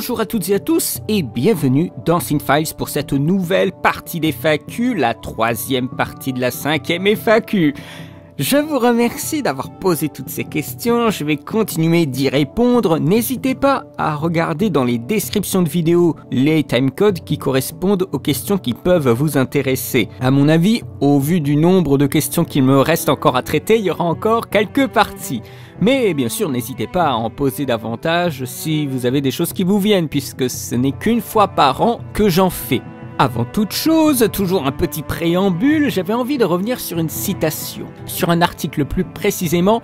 Bonjour à toutes et à tous et bienvenue dans Cinefiles pour cette nouvelle partie des FAQ, la troisième partie de la 5e FAQ. Je vous remercie d'avoir posé toutes ces questions, je vais continuer d'y répondre. N'hésitez pas à regarder dans les descriptions de vidéos les timecodes qui correspondent aux questions qui peuvent vous intéresser. À mon avis, au vu du nombre de questions qu'il me reste encore à traiter, il y aura encore quelques parties. Mais bien sûr, n'hésitez pas à en poser davantage si vous avez des choses qui vous viennent, puisque ce n'est qu'une fois par an que j'en fais. Avant toute chose, toujours un petit préambule, j'avais envie de revenir sur une citation, sur un article plus précisément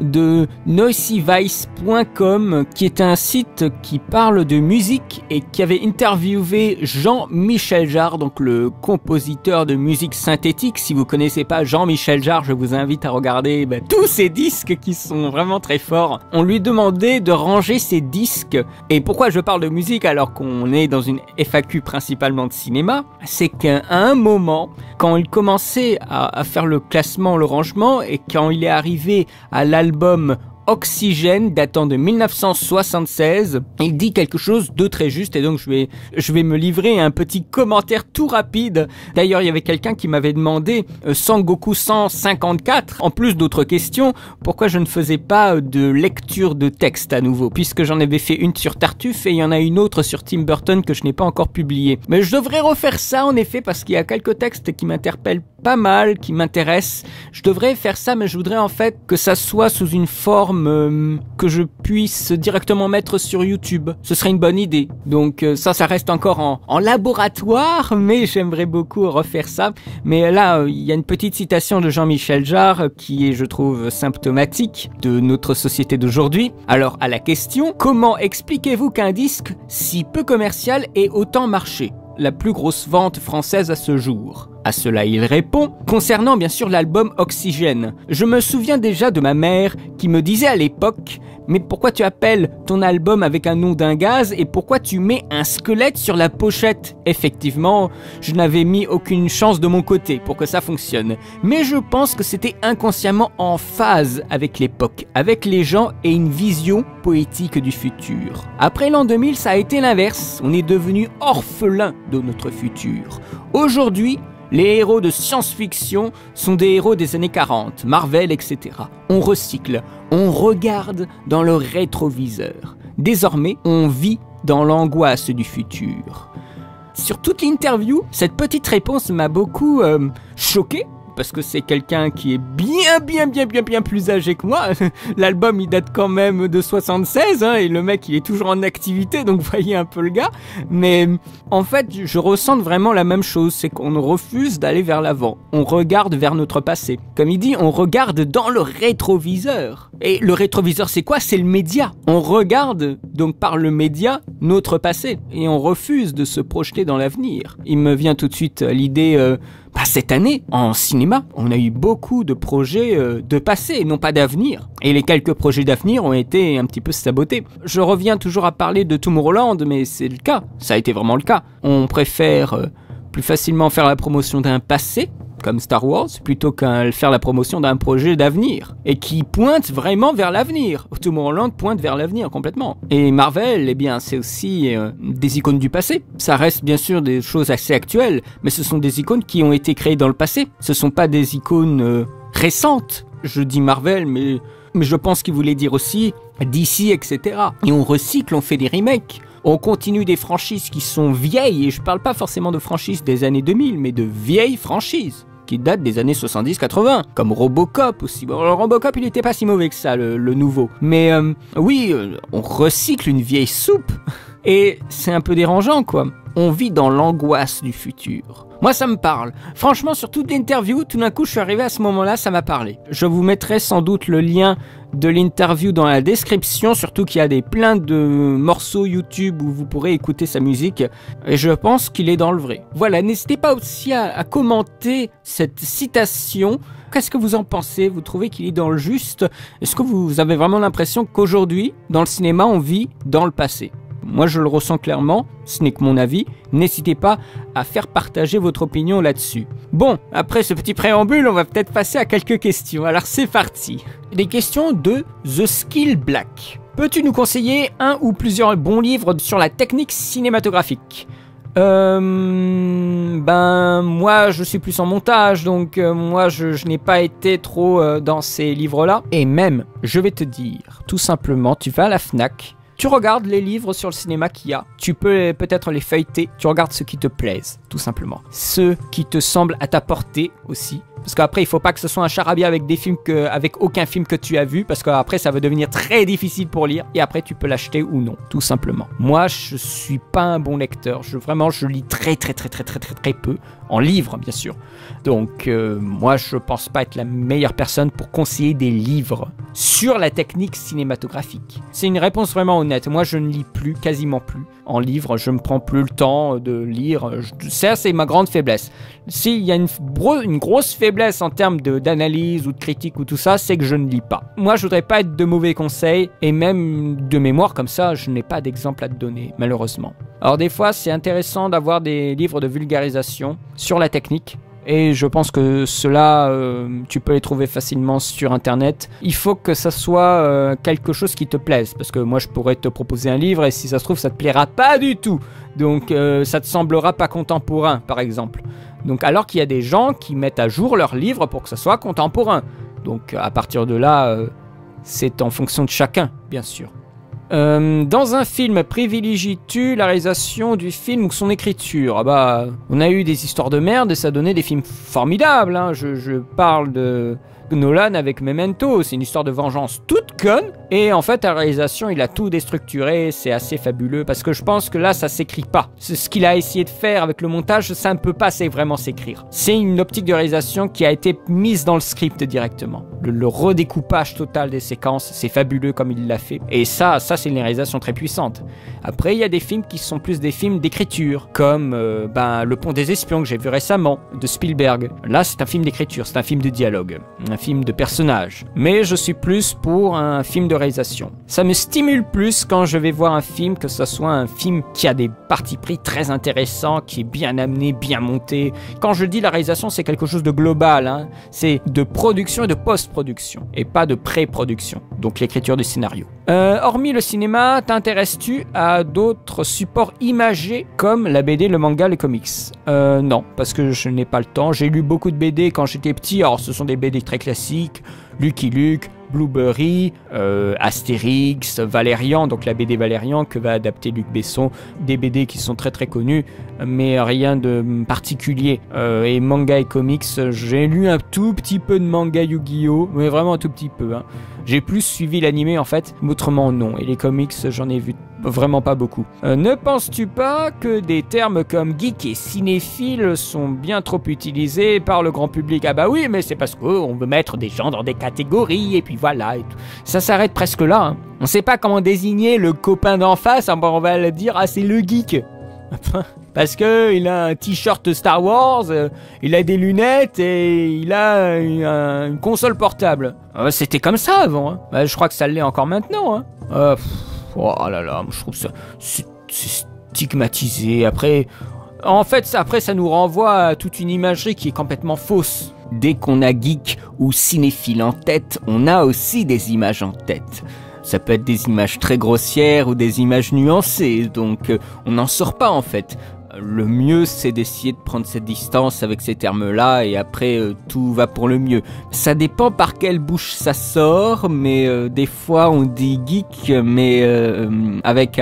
de noisyvice.com, qui est un site qui parle de musique et qui avait interviewé Jean-Michel Jarre, donc le compositeur de musique synthétique. Si vous connaissez pas Jean-Michel Jarre, je vous invite à regarder tous ces disques qui sont vraiment très forts. On lui demandait de ranger ses disques. Et pourquoi je parle de musique alors qu'on est dans une FAQ principalement de cinéma? C'est qu'à un moment, quand il commençait à faire le classement, le rangement, et quand il est arrivé à l'album Oxygène datant de 1976, il dit quelque chose de très juste et donc je vais me livrer un petit commentaire tout rapide. D'ailleurs, il y avait quelqu'un qui m'avait demandé Sangoku 154, en plus d'autres questions, pourquoi je ne faisais pas de lecture de texte à nouveau, puisque j'en avais fait une sur Tartuffe et il y en a une autre sur Tim Burton que je n'ai pas encore publiée. Mais je devrais refaire ça en effet parce qu'il y a quelques textes qui m'interpellent pas mal, qui m'intéressent. Je devrais faire ça, mais je voudrais en fait que ça soit sous une forme que je puisse directement mettre sur YouTube. Ce serait une bonne idée. Donc ça reste encore en laboratoire, mais j'aimerais beaucoup refaire ça. Mais là, il y a une petite citation de Jean-Michel Jarre qui est, je trouve, symptomatique de notre société d'aujourd'hui. Alors, à la question, comment expliquez-vous qu'un disque si peu commercial ait autant marché? La plus grosse vente française à ce jour. À cela, il répond, concernant bien sûr l'album Oxygène. Je me souviens déjà de ma mère qui me disait à l'époque « Mais pourquoi tu appelles ton album avec un nom d'un gaz et pourquoi tu mets un squelette sur la pochette ?» Effectivement, je n'avais mis aucune chance de mon côté pour que ça fonctionne. Mais je pense que c'était inconsciemment en phase avec l'époque, avec les gens et une vision poétique du futur. Après l'an 2000, ça a été l'inverse. On est devenu orphelin de notre futur. Aujourd'hui, les héros de science-fiction sont des héros des années 40, Marvel, etc. On recycle, on regarde dans le rétroviseur. Désormais, on vit dans l'angoisse du futur. Sur toute l'interview, cette petite réponse m'a beaucoup choqué. Parce que c'est quelqu'un qui est bien plus âgé que moi. L'album, il date quand même de 76, et le mec, il est toujours en activité, donc voyez un peu le gars. Mais en fait, je ressens vraiment la même chose, c'est qu'on refuse d'aller vers l'avant. On regarde vers notre passé. Comme il dit, on regarde dans le rétroviseur. Et le rétroviseur, c'est quoi? C'est le média. On regarde, donc par le média, notre passé. Et on refuse de se projeter dans l'avenir. Il me vient tout de suite l'idée... cette année, en cinéma, on a eu beaucoup de projets de passé, non pas d'avenir. Et les quelques projets d'avenir ont été un petit peu sabotés. Je reviens toujours à parler de Tomorrowland, mais c'est le cas. Ça a été vraiment le cas. On préfère plus facilement faire la promotion d'un passé, comme Star Wars, plutôt qu'à faire la promotion d'un projet d'avenir. Et qui pointe vraiment vers l'avenir. Tomorrowland pointe vers l'avenir complètement. Et Marvel, eh bien, c'est aussi des icônes du passé. Ça reste bien sûr des choses assez actuelles, mais ce sont des icônes qui ont été créées dans le passé. Ce sont pas des icônes récentes. Je dis Marvel, mais je pense qu'il voulait dire aussi DC, etc. Et on recycle, on fait des remakes. On continue des franchises qui sont vieilles, et je parle pas forcément de franchises des années 2000, mais de vieilles franchises qui datent des années 70-80, comme Robocop aussi. Bon, Robocop, il était pas si mauvais que ça, le nouveau. Mais oui, on recycle une vieille soupe, et c'est un peu dérangeant, quoi. On vit dans l'angoisse du futur. Moi, ça me parle. Franchement, sur toute l'interview, tout d'un coup, je suis arrivé à ce moment-là, ça m'a parlé. Je vous mettrai sans doute le lien de l'interview dans la description, surtout qu'il y a plein de morceaux YouTube où vous pourrez écouter sa musique, et je pense qu'il est dans le vrai. Voilà, n'hésitez pas aussi à commenter cette citation. Qu'est-ce que vous en pensez? Vous trouvez qu'il est dans le juste? Est-ce que vous avez vraiment l'impression qu'aujourd'hui, dans le cinéma, on vit dans le passé? Moi, je le ressens clairement, ce n'est que mon avis. N'hésitez pas à faire partager votre opinion là-dessus. Bon, après ce petit préambule, on va peut-être passer à quelques questions. Alors, c'est parti. Des questions de The Skill Black. Peux-tu nous conseiller un ou plusieurs bons livres sur la technique cinématographique? Moi je suis plus en montage, donc moi je n'ai pas été trop dans ces livres-là. Et même, je vais te dire, tout simplement, tu vas à la Fnac, tu regardes les livres sur le cinéma qu'il y a, tu peux peut-être les feuilleter, tu regardes ceux qui te plaisent, tout simplement. Ceux qui te semblent à ta portée aussi. Parce qu'après, il faut pas que ce soit un charabia avec des films avec aucun film que tu as vu, parce qu'après, ça va devenir très difficile pour lire, et après, tu peux l'acheter ou non, tout simplement. Moi, je suis pas un bon lecteur. Je lis très peu, en livres, bien sûr. Donc, moi, je pense pas être la meilleure personne pour conseiller des livres sur la technique cinématographique. C'est une réponse vraiment honnête. Moi, je ne lis plus, quasiment plus. En livre, je me prends plus le temps de lire. Ça, c'est ma grande faiblesse. S'il y a une grosse faiblesse en termes d'analyse ou de critique ou tout ça, c'est que je ne lis pas. Moi, je voudrais pas être de mauvais conseils, et même de mémoire comme ça, je n'ai pas d'exemple à te donner, malheureusement. Alors des fois, c'est intéressant d'avoir des livres de vulgarisation sur la technique. Et je pense que cela, tu peux les trouver facilement sur internet. Il faut que ça soit quelque chose qui te plaise. Parce que moi, je pourrais te proposer un livre et si ça se trouve, ça te plaira pas du tout. Donc, ça te semblera pas contemporain, par exemple. Donc, alors qu'il y a des gens qui mettent à jour leurs livres pour que ça soit contemporain. Donc, à partir de là, c'est en fonction de chacun, bien sûr. Dans un film, privilégies-tu la réalisation du film ou son écriture? On a eu des histoires de merde et ça donnait des films formidables, hein. Je parle de Nolan avec Memento, c'est une histoire de vengeance toute conne, et en fait, à la réalisation, il a tout déstructuré, c'est assez fabuleux, parce que je pense que là, ça s'écrit pas. C'est ce qu'il a essayé de faire avec le montage, ça ne peut pas vraiment s'écrire. C'est une optique de réalisation qui a été mise dans le script directement. Le redécoupage total des séquences, c'est fabuleux comme il l'a fait. Et ça c'est une réalisation très puissante. Après, il y a des films qui sont plus des films d'écriture, comme Le Pont des Espions que j'ai vu récemment, de Spielberg. Là, c'est un film d'écriture, c'est un film de dialogue, un film de personnages. Mais je suis plus pour un film de réalisation. Ça me stimule plus quand je vais voir un film, que ce soit un film qui a des partis pris très intéressants, qui est bien amené, bien monté. Quand je dis la réalisation, c'est quelque chose de global, hein. C'est de production et de post-production, et pas de pré-production, donc l'écriture du scénario. Hormis le cinéma, t'intéresses-tu à d'autres supports imagés comme la BD, le manga, les comics? Non, parce que je n'ai pas le temps. J'ai lu beaucoup de BD quand j'étais petit, alors ce sont des BD très classiques, Lucky Luke, Blueberry, Astérix, Valérian, donc la BD Valérian que va adapter Luc Besson, des BD qui sont très connus, mais rien de particulier. Et manga et comics, j'ai lu un tout petit peu de manga Yu-Gi-Oh, mais vraiment un tout petit peu, hein. J'ai plus suivi l'animé en fait, mais autrement non, et les comics j'en ai vu vraiment pas beaucoup. Ne penses-tu pas que des termes comme geek et cinéphile sont bien trop utilisés par le grand public? Ah bah oui, mais c'est parce qu'on veut mettre des gens dans des catégories, et puis voilà, et tout. Ça s'arrête presque là, hein. On sait pas comment désigner le copain d'en face, on va le dire, ah c'est le geek. Parce que il a un t-shirt Star Wars, il a des lunettes et il a une console portable. C'était comme ça avant, hein. Je crois que ça l'est encore maintenant, hein. Oh là là, je trouve ça c'est stigmatisé. Après, en fait, après ça nous renvoie à toute une imagerie qui est complètement fausse. Dès qu'on a geek ou cinéphile en tête, on a aussi des images en tête. Ça peut être des images très grossières ou des images nuancées, donc on n'en sort pas en fait. Le mieux, c'est d'essayer de prendre cette distance avec ces termes-là, et après, tout va pour le mieux. Ça dépend par quelle bouche ça sort, mais des fois, on dit geek, mais avec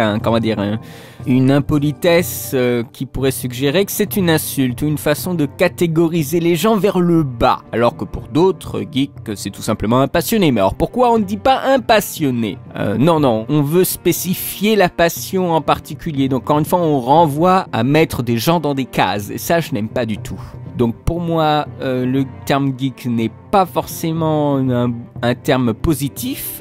une impolitesse qui pourrait suggérer que c'est une insulte ou une façon de catégoriser les gens vers le bas. Alors que pour d'autres, geek, c'est tout simplement un passionné. Mais alors pourquoi on ne dit pas un passionné? Non, on veut spécifier la passion en particulier. Donc encore une fois, on renvoie à mettre des gens dans des cases. Et ça, je n'aime pas du tout. Donc pour moi, le terme geek n'est pas forcément un terme positif.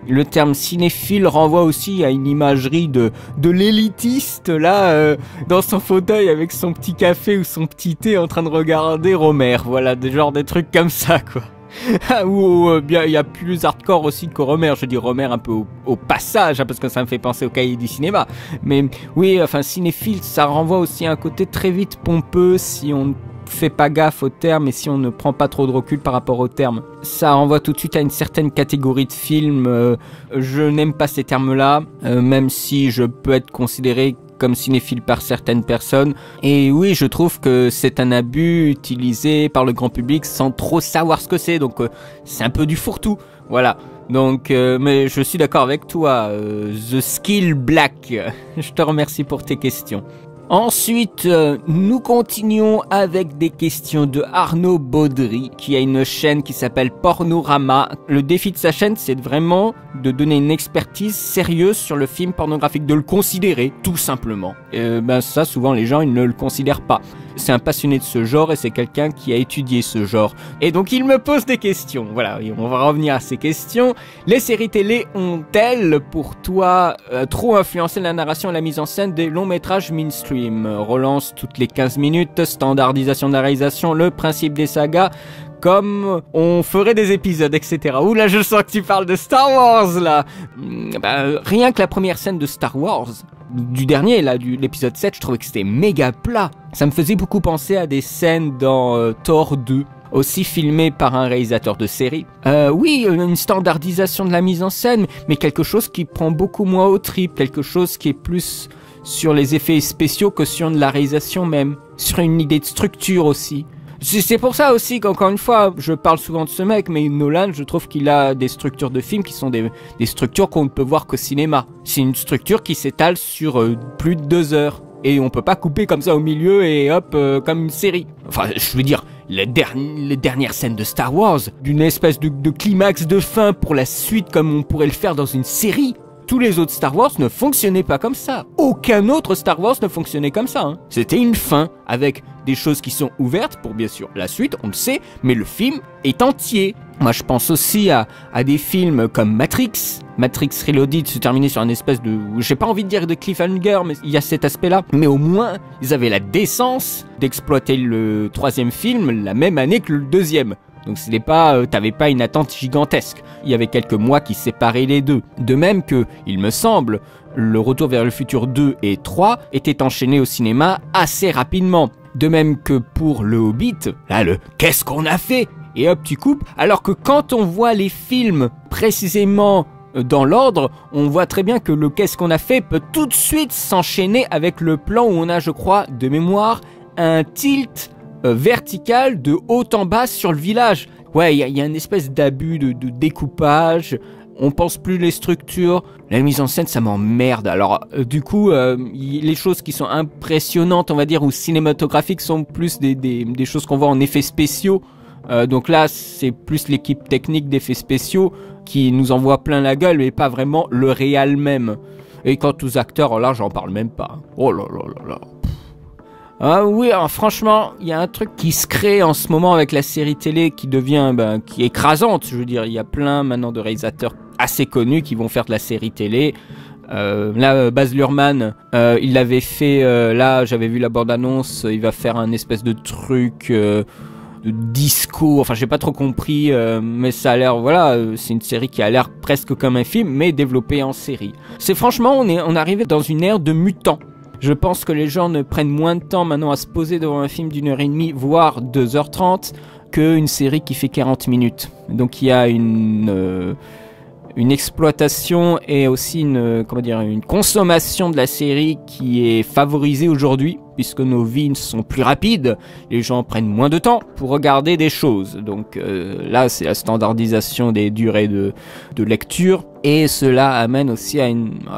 Le terme cinéphile renvoie aussi à une imagerie de l'élitiste là, dans son fauteuil avec son petit café ou son petit thé en train de regarder Romer. Voilà, des trucs comme ça quoi. Ou bien il y a plus hardcore aussi que Romer. Je dis Romer un peu au passage, hein, parce que ça me fait penser au cahier du cinéma. Mais oui, enfin cinéphile, ça renvoie aussi à un côté très vite pompeux si on fait pas gaffe aux termes et si on ne prend pas trop de recul par rapport aux termes, ça renvoie tout de suite à une certaine catégorie de films. Je n'aime pas ces termes-là, même si je peux être considéré comme cinéphile par certaines personnes. Et oui, je trouve que c'est un abus utilisé par le grand public sans trop savoir ce que c'est. Donc c'est un peu du fourre-tout. Voilà. Donc, mais je suis d'accord avec toi, The Skill Black. Je te remercie pour tes questions. Ensuite, nous continuons avec des questions de Arnaud Baudry, qui a une chaîne qui s'appelle Pornorama. Le défi de sa chaîne, c'est vraiment de donner une expertise sérieuse sur le film pornographique, de le considérer, tout simplement. Ça, souvent, les gens, ils ne le considèrent pas. C'est un passionné de ce genre et c'est quelqu'un qui a étudié ce genre. Et donc, il me pose des questions. Voilà, et on va revenir à ces questions. Les séries télé ont-elles, pour toi, trop influencé la narration et la mise en scène des longs métrages mainstream? Relance toutes les 15 minutes, standardisation de la réalisation, le principe des sagas, comme on ferait des épisodes, etc. Ouh là, je sens que tu parles de Star Wars, là. Rien que la première scène de Star Wars, du dernier, là, de l'épisode 7, je trouvais que c'était méga plat. Ça me faisait beaucoup penser à des scènes dans Thor 2. Aussi filmé par un réalisateur de série. Oui, une standardisation de la mise en scène, mais quelque chose qui prend beaucoup moins au trip, quelque chose qui est plus sur les effets spéciaux que sur de la réalisation même, sur une idée de structure aussi. C'est pour ça aussi qu'encore une fois, je parle souvent de ce mec, mais Nolan, je trouve qu'il a des structures de films qui sont des structures qu'on ne peut voir qu'au cinéma. C'est une structure qui s'étale sur plus de 2 heures. Et on peut pas couper comme ça au milieu et hop, comme une série. Enfin, je veux dire, les dernières scènes de Star Wars, d'une espèce de climax de fin pour la suite comme on pourrait le faire dans une série. Tous les autres Star Wars ne fonctionnaient pas comme ça. Aucun autre Star Wars ne fonctionnait comme ça. C'était une fin avec des choses qui sont ouvertes pour bien sûr la suite, on le sait, mais le film est entier. Moi je pense aussi à des films comme Matrix Reloaded se terminait sur une espèce de, j'ai pas envie de dire de cliffhanger, mais il y a cet aspect-là. Mais au moins, ils avaient la décence d'exploiter le 3e film la même année que le 2e. Donc c'était pas, t'avais pas une attente gigantesque. Il y avait quelques mois qui séparaient les deux. De même que, il me semble, le Retour vers le futur 2 et 3 étaient enchaînés au cinéma assez rapidement. De même que pour le Hobbit, là qu'est-ce qu'on a fait? Et hop, tu coupes. Alors que quand on voit les films précisément dans l'ordre, on voit très bien que le qu'est-ce qu'on a fait peut tout de suite s'enchaîner avec le plan où on a, je crois, de mémoire, un tilt vertical de haut en bas sur le village. Ouais, il y a une espèce d'abus de découpage. On pense plus les structures. La mise en scène, ça m'emmerde. Alors, du coup, les choses qui sont impressionnantes, on va dire, ou cinématographiques, sont plus des choses qu'on voit en effets spéciaux. Donc là, c'est plus l'équipe technique d'effets spéciaux qui nous envoie plein la gueule, mais pas vraiment le réal même. Et quant aux acteurs, là, j'en parle même pas. Oh là là là là. Ah oui, alors franchement, il y a un truc qui se crée en ce moment avec la série télé qui devient, qui est écrasante. Je veux dire, il y a plein maintenant de réalisateurs assez connus qui vont faire de la série télé. Là, Baz Luhrmann, il l'avait fait. Là, j'avais vu la bande-annonce. Il va faire un espèce de truc de disco. Enfin, j'ai pas trop compris, mais ça a l'air. Voilà, c'est une série qui a l'air presque comme un film, mais développée en série. C'est franchement, on arrive dans une ère de mutants. Je pense que les gens ne prennent moins de temps maintenant à se poser devant un film d'1h30, voire 2h30, qu'une série qui fait 40 minutes. Donc il y a une exploitation et aussi une consommation de la série qui est favorisée aujourd'hui, puisque nos vies sont plus rapides, les gens prennent moins de temps pour regarder des choses. Donc là, c'est la standardisation des durées de lecture. Et cela amène aussi à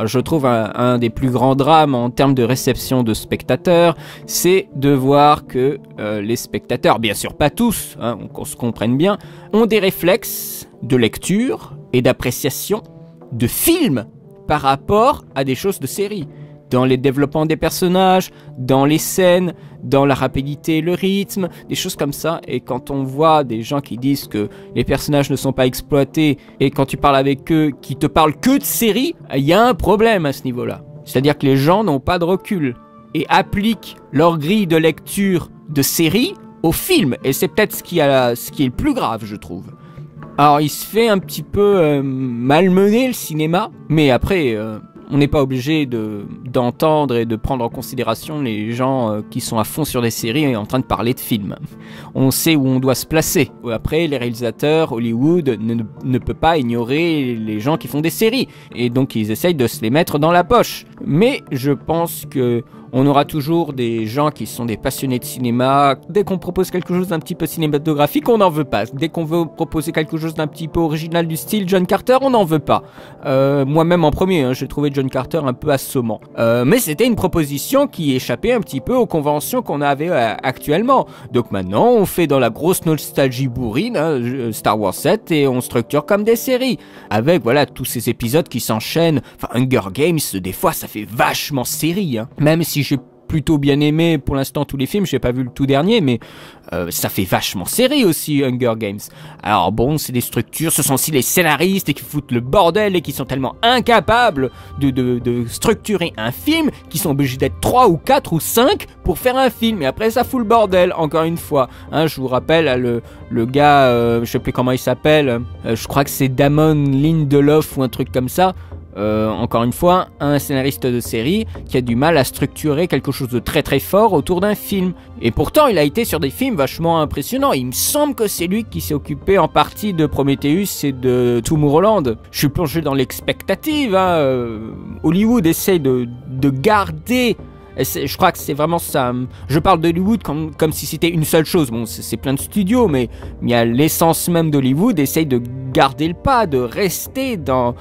je trouve un des plus grands drames en termes de réception de spectateurs, c'est de voir que les spectateurs, bien sûr pas tous, qu'on se comprenne bien, ont des réflexes de lecture et d'appréciation de films par rapport à des choses de série. Dans les développements des personnages, dans les scènes, dans la rapidité, le rythme, des choses comme ça. Et quand on voit des gens qui disent que les personnages ne sont pas exploités, et quand tu parles avec eux, qui te parlent que de séries, il y a un problème à ce niveau-là. C'est-à-dire que les gens n'ont pas de recul et appliquent leur grille de lecture de séries au film. Et c'est peut-être ce qui est le plus grave, je trouve. Alors, il se fait un petit peu malmener le cinéma, mais après... On n'est pas obligé d'entendre et de prendre en considération les gens qui sont à fond sur des séries et en train de parler de films. On sait où on doit se placer. Après, les réalisateurs, Hollywood ne peut pas ignorer les gens qui font des séries. Et donc, ils essayent de se les mettre dans la poche. Mais je pense que on aura toujours des gens qui sont des passionnés de cinéma. Dès qu'on propose quelque chose d'un petit peu cinématographique, on n'en veut pas. Dès qu'on veut proposer quelque chose d'un petit peu original du style John Carter, on n'en veut pas. Moi-même en premier, j'ai trouvé John Carter un peu assommant. Mais c'était une proposition qui échappait un petit peu aux conventions qu'on avait actuellement. Donc maintenant, on fait dans la grosse nostalgie bourrine, Star Wars 7, et on structure comme des séries. Avec, voilà, tous ces épisodes qui s'enchaînent. Enfin, Hunger Games, des fois, ça fait vachement série, hein. Même si j'ai plutôt bien aimé pour l'instant tous les films, j'ai pas vu le tout dernier, mais ça fait vachement série aussi, Hunger Games. Alors bon, c'est des structures, ce sont aussi les scénaristes qui foutent le bordel et qui sont tellement incapables de structurer un film qu'ils sont obligés d'être 3 ou 4 ou 5 pour faire un film, et après ça fout le bordel, encore une fois. Hein, je vous rappelle, le gars, je sais plus comment il s'appelle, je crois que c'est Damon Lindelof ou un truc comme ça. Encore une fois, un scénariste de série qui a du mal à structurer quelque chose de très très fort autour d'un film. Et pourtant, il a été sur des films vachement impressionnants. Il me semble que c'est lui qui s'est occupé en partie de Prometheus et de Tomorrowland. Je suis plongé dans l'expectative. Hollywood essaie de garder... Je crois que c'est vraiment ça. Je parle d'Hollywood comme si c'était une seule chose. Bon, c'est plein de studios, mais il y a l'essence même d'Hollywood. Essaye de garder le pas, de rester dans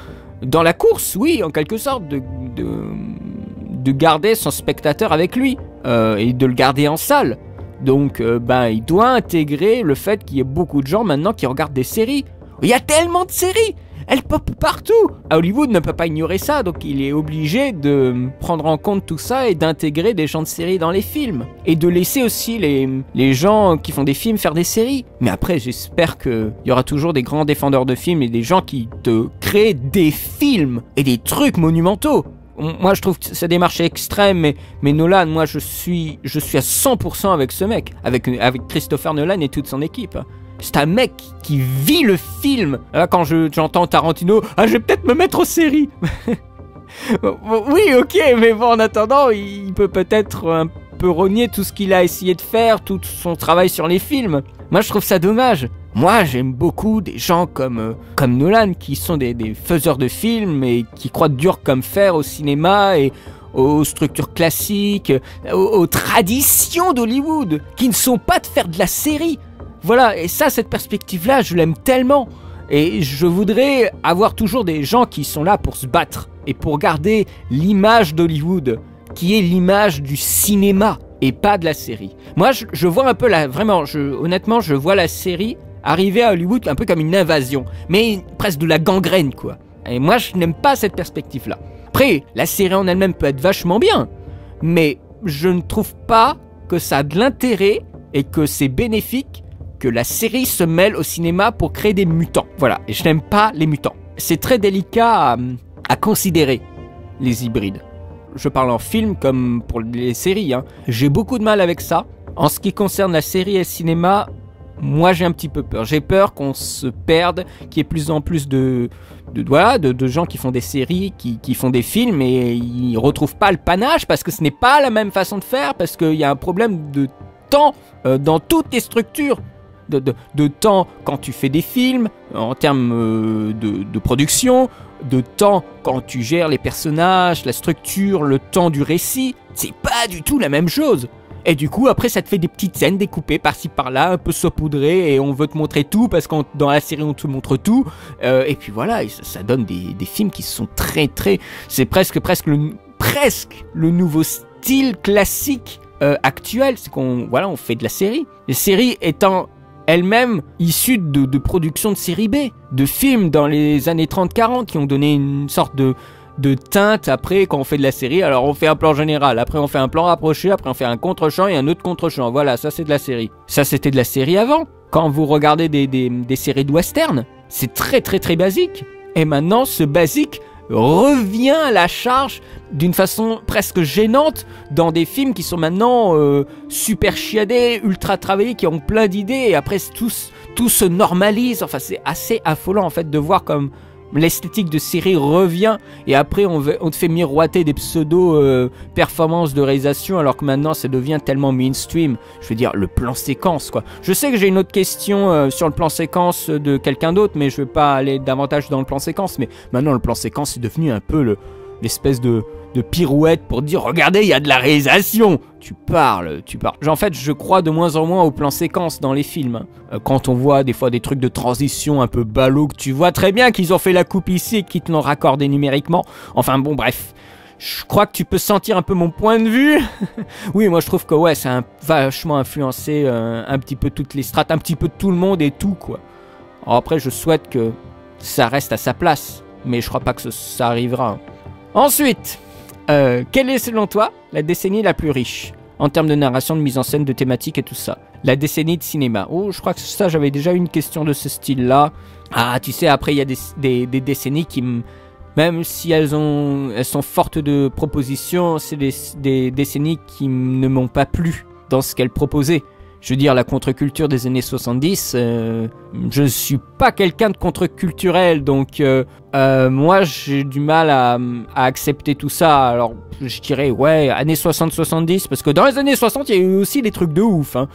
la course, oui, en quelque sorte, de garder son spectateur avec lui et de le garder en salle. Donc, il doit intégrer le fait qu'il y ait beaucoup de gens maintenant qui regardent des séries. Il y a tellement de séries, elles pop partout. Hollywood ne peut pas ignorer ça, donc il est obligé de prendre en compte tout ça et d'intégrer des gens de séries dans les films. Et de laisser aussi les gens qui font des films faire des séries. Mais après, j'espère qu'il y aura toujours des grands défendeurs de films et des gens qui te créent des films et des trucs monumentaux. Moi, je trouve que c'est des marchés extrêmes, mais Nolan, moi, je suis à 100% avec ce mec, avec Christopher Nolan et toute son équipe. C'est un mec qui vit le film. Là, quand j'entends Tarantino, je vais peut-être me mettre aux séries. Oui, ok, mais bon, en attendant, il peut peut-être un peu rogner tout ce qu'il a essayé de faire, tout son travail sur les films. Moi, je trouve ça dommage. Moi, j'aime beaucoup des gens comme Nolan, qui sont des faiseurs de films et qui croient dur comme fer au cinéma et aux structures classiques, aux traditions d'Hollywood, qui ne sont pas de faire de la série. Voilà, et ça, cette perspective-là, je l'aime tellement. Et je voudrais avoir toujours des gens qui sont là pour se battre et pour garder l'image d'Hollywood, qui est l'image du cinéma et pas de la série. Moi, je vois un peu honnêtement, je vois la série arriver à Hollywood un peu comme une invasion, mais presque de la gangrène, quoi. Et moi, je n'aime pas cette perspective-là. Après, la série en elle-même peut être vachement bien, mais je ne trouve pas que ça a de l'intérêt et que c'est bénéfique que la série se mêle au cinéma pour créer des mutants. Voilà, et je n'aime pas les mutants. C'est très délicat à considérer, les hybrides. Je parle en film comme pour les séries, hein. J'ai beaucoup de mal avec ça. En ce qui concerne la série et le cinéma, moi j'ai un petit peu peur. J'ai peur qu'on se perde, qu'il y ait plus en plus de gens qui font des séries, qui font des films et ils retrouvent pas le panache parce que ce n'est pas la même façon de faire, parce qu'il y a un problème de temps dans toutes les structures. De temps quand tu fais des films, en termes de production, de temps quand tu gères les personnages, la structure, le temps du récit, c'est pas du tout la même chose. Et du coup, après, ça te fait des petites scènes découpées par-ci par-là, un peu saupoudrées, et on veut te montrer tout, parce que dans la série, on te montre tout. Et puis voilà, et ça donne des films qui sont très, très... C'est presque le nouveau style classique actuel, c'est qu'on fait de la série. Les séries étant elles-mêmes issues de productions de série B, de films dans les années 30-40 qui ont donné une sorte de teinte après quand on fait de la série. Alors on fait un plan général, après on fait un plan rapproché, après on fait un contre-champ et un autre contre-champ. Voilà, ça c'est de la série. Ça c'était de la série avant. Quand vous regardez des séries de western, c'est très très très basique. Et maintenant ce basique revient à la charge d'une façon presque gênante dans des films qui sont maintenant super chiadés, ultra travaillés, qui ont plein d'idées et après tout se normalise. Enfin c'est assez affolant en fait de voir comme l'esthétique de série revient et après on te fait miroiter des pseudo performances de réalisation alors que maintenant ça devient tellement mainstream. Je veux dire, le plan séquence quoi. Je sais que j'ai une autre question sur le plan séquence de quelqu'un d'autre, mais je vais pas aller davantage dans le plan séquence. Mais maintenant le plan séquence est devenu un peu l'espèce de pirouette pour dire regardez, il y a de la réalisation. Tu parles. En fait, je crois de moins en moins au plan séquence dans les films. Quand on voit des fois des trucs de transition un peu ballot, que tu vois très bien qu'ils ont fait la coupe ici et qu'ils te l'ont raccordé numériquement. Enfin bon, bref. Je crois que tu peux sentir un peu mon point de vue. Oui, moi je trouve que ouais, ça a vachement influencé un petit peu toutes les strates, un petit peu tout le monde et tout quoi. Alors après, je souhaite que ça reste à sa place, mais je crois pas que ça arrivera. Ensuite, quelle est selon toi la décennie la plus riche en termes de narration, de mise en scène, de thématiques et tout ça? La décennie de cinéma. Oh, je crois que ça, j'avais déjà eu une question de ce style-là. Ah, tu sais, après, il y a des décennies qui, même si elles sont fortes de propositions, c'est des décennies qui ne m'ont pas plu dans ce qu'elles proposaient. Je veux dire, la contre-culture des années 70, je suis pas quelqu'un de contre-culturel, donc moi j'ai du mal à accepter tout ça. Alors je dirais ouais, années 60-70, parce que dans les années 60 il y a eu aussi des trucs de ouf, hein.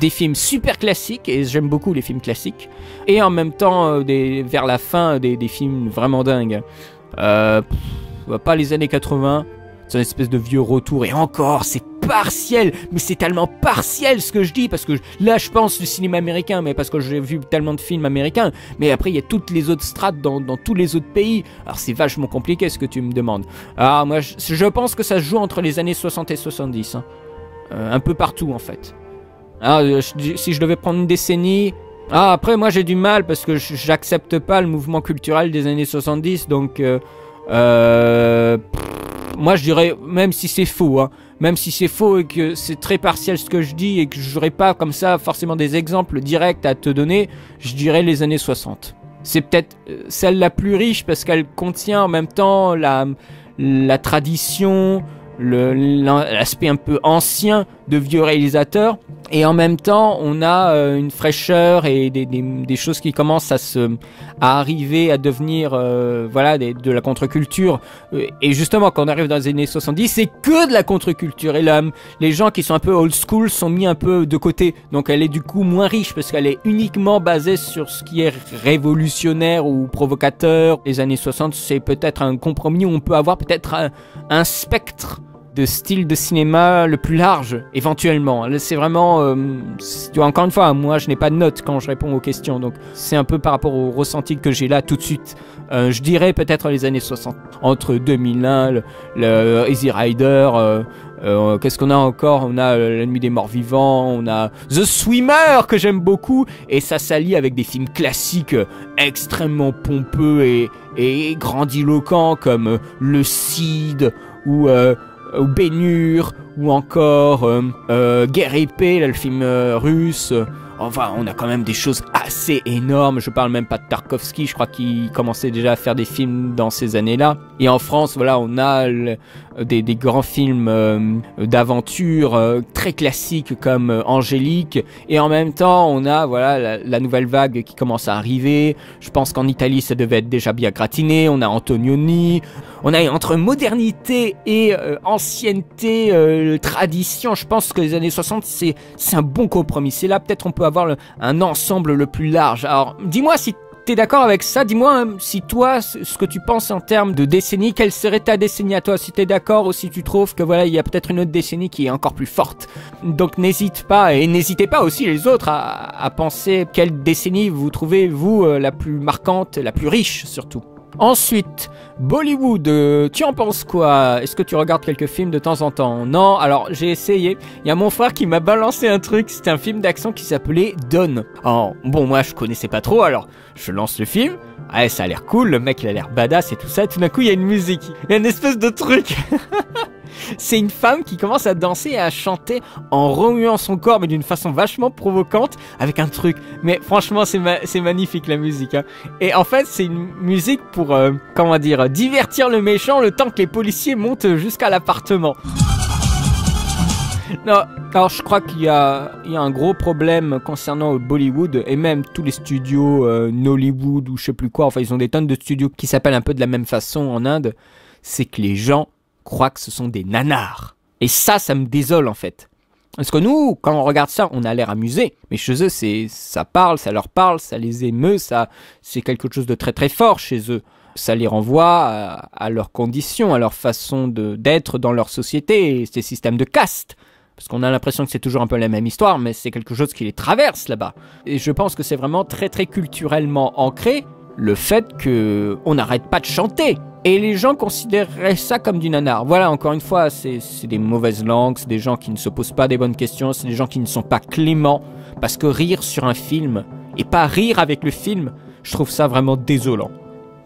Des films super classiques, et j'aime beaucoup les films classiques, et en même temps vers la fin des films vraiment dingues. Pas les années 80, c'est une espèce de vieux retour, et encore c'est partiel, mais c'est tellement partiel ce que je dis, parce que là je pense du cinéma américain, mais parce que j'ai vu tellement de films américains, mais après il y a toutes les autres strates dans tous les autres pays, alors c'est vachement compliqué ce que tu me demandes. Alors moi je pense que ça se joue entre les années 60 et 70, hein. Un peu partout en fait. Alors si je devais prendre une décennie, après moi j'ai du mal parce que j'accepte pas le mouvement culturel des années 70, donc moi je dirais, même si c'est faux, hein, même si c'est faux et que c'est très partiel ce que je dis et que j'aurais pas comme ça forcément des exemples directs à te donner, je dirais les années 60. C'est peut-être celle la plus riche parce qu'elle contient en même temps la tradition, l'aspect un peu ancien de vieux réalisateurs, et en même temps on a une fraîcheur et des choses qui commencent à arriver à devenir voilà, de la contre-culture, et justement quand on arrive dans les années 70 c'est que de la contre-culture, et là les gens qui sont un peu old school sont mis un peu de côté, donc elle est du coup moins riche parce qu'elle est uniquement basée sur ce qui est révolutionnaire ou provocateur. Les années 60 c'est peut-être un compromis où on peut avoir peut-être un spectre de style de cinéma le plus large, éventuellement. C'est vraiment... encore une fois, moi je n'ai pas de notes quand je réponds aux questions, donc c'est un peu par rapport au ressenti que j'ai là tout de suite. Je dirais peut-être les années 60. Entre 2001, le Easy Rider, qu'est-ce qu'on a encore? On a La Nuit des Morts Vivants, on a The Swimmer que j'aime beaucoup, et ça s'allie avec des films classiques extrêmement pompeux et grandiloquents comme Le Cid ou Ben-Hur, ou encore Guerre et Paix, là, le film russe. Enfin, on a quand même des choses assez énormes. Je parle même pas de Tarkovsky, je crois qu'il commençait déjà à faire des films dans ces années-là. Et en France, voilà, on a des grands films d'aventure très classiques comme Angélique. Et en même temps, on a voilà la nouvelle vague qui commence à arriver. Je pense qu'en Italie, ça devait être déjà bien gratiné. On a Antonioni. On a entre modernité et ancienneté, tradition. Je pense que les années 60, c'est un bon compromis. C'est là peut-être on peut avoir un ensemble le plus large. Alors, dis-moi si t'es d'accord avec ça. Dis-moi si toi, ce que tu penses en termes de décennie, quelle serait ta décennie à toi? Si t'es d'accord ou si tu trouves que voilà, il y a peut-être une autre décennie qui est encore plus forte. Donc n'hésite pas, et n'hésitez pas aussi les autres à penser quelle décennie vous trouvez, vous, la plus marquante, la plus riche surtout. Ensuite, Bollywood, tu en penses quoi? Est-ce que tu regardes quelques films de temps en temps? Non, alors j'ai essayé. Il y a mon frère qui m'a balancé un truc, c'était un film d'action qui s'appelait Dawn. Oh, bon, moi je connaissais pas trop, alors je lance le film. Ouais, ça a l'air cool, le mec il a l'air badass et tout ça. Tout d'un coup il y a une musique, il y a une espèce de truc. C'est une femme qui commence à danser et à chanter en remuant son corps, mais d'une façon vachement provocante, avec un truc. Mais franchement, c'est magnifique la musique, hein. Et en fait, c'est une musique pour, comment dire, divertir le méchant le temps que les policiers montent jusqu'à l'appartement. Non, alors je crois qu'il y a un gros problème concernant Bollywood et même tous les studios Nollywood ou je sais plus quoi, enfin ils ont des tonnes de studios qui s'appellent un peu de la même façon en Inde, c'est que les gens croient que ce sont des nanars. Et ça me désole en fait. Parce que nous, quand on regarde ça, on a l'air amusé. Mais chez eux, ça parle, ça leur parle, ça les émeut, c'est quelque chose de très très fort chez eux. Ça les renvoie à leurs conditions, à leur façon d'être dans leur société, ces systèmes de caste. Parce qu'on a l'impression que c'est toujours un peu la même histoire, mais c'est quelque chose qui les traverse là-bas. Et je pense que c'est vraiment très très culturellement ancré, le fait qu'on n'arrête pas de chanter. Et les gens considéreraient ça comme du nanar. Voilà, encore une fois, c'est des mauvaises langues, c'est des gens qui ne se posent pas des bonnes questions, c'est des gens qui ne sont pas cléments. Parce que rire sur un film, et pas rire avec le film, je trouve ça vraiment désolant.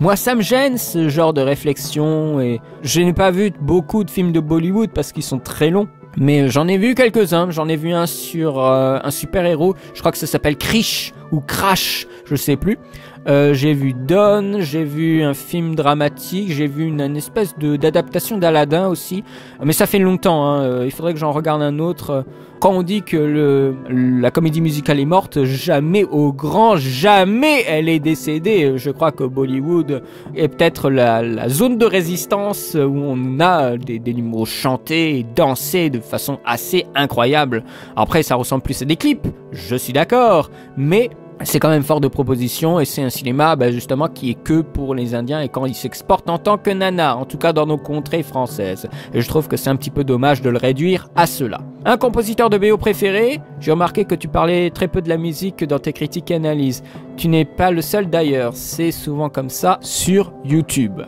Moi, ça me gêne, ce genre de réflexion, et je n'ai pas vu beaucoup de films de Bollywood parce qu'ils sont très longs. Mais j'en ai vu quelques-uns, j'en ai vu un sur un super-héros, je crois que ça s'appelle Krish, ou Crash, je sais plus. J'ai vu Don, j'ai vu un film dramatique, j'ai vu une espèce d'adaptation d'Aladin aussi. Mais ça fait longtemps, hein. Il faudrait que j'en regarde un autre. Quand on dit que la comédie musicale est morte, jamais, au grand jamais, elle est décédée. Je crois que Bollywood est peut-être la zone de résistance où on a des numéros chantés et dansés de façon assez incroyable. Après, ça ressemble plus à des clips, je suis d'accord, mais c'est quand même fort de propositions et c'est un cinéma justement qui est que pour les Indiens et quand ils s'exportent en tant que nana, en tout cas dans nos contrées françaises. Et je trouve que c'est un petit peu dommage de le réduire à cela. Un compositeur de BO préféré? J'ai remarqué que tu parlais très peu de la musique dans tes critiques et analyses. Tu n'es pas le seul d'ailleurs, c'est souvent comme ça sur YouTube.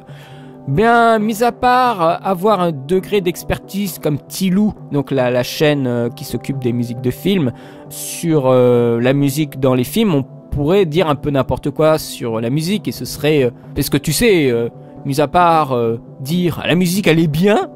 Bien, mis à part avoir un degré d'expertise comme Tilou, donc la chaîne qui s'occupe des musiques de films, sur la musique dans les films, on pourrait dire un peu n'importe quoi sur la musique et ce serait... parce que tu sais, mis à part dire la musique elle est bien,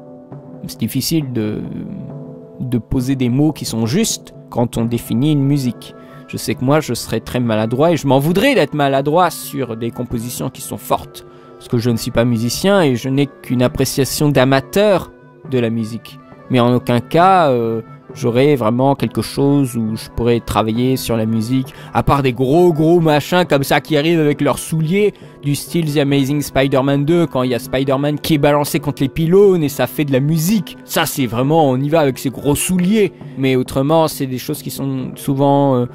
c'est difficile de poser des mots qui sont justes quand on définit une musique. Je sais que moi je serais très maladroit et je m'en voudrais d'être maladroit sur des compositions qui sont fortes. Parce que je ne suis pas musicien et je n'ai qu'une appréciation d'amateur de la musique. Mais en aucun cas, j'aurais vraiment quelque chose où je pourrais travailler sur la musique, à part des gros machins comme ça qui arrivent avec leurs souliers, du style The Amazing Spider-Man 2, quand il y a Spider-Man qui est balancé contre les pylônes et ça fait de la musique. Ça, c'est vraiment, on y va avec ses gros souliers. Mais autrement, c'est des choses qui sont souvent...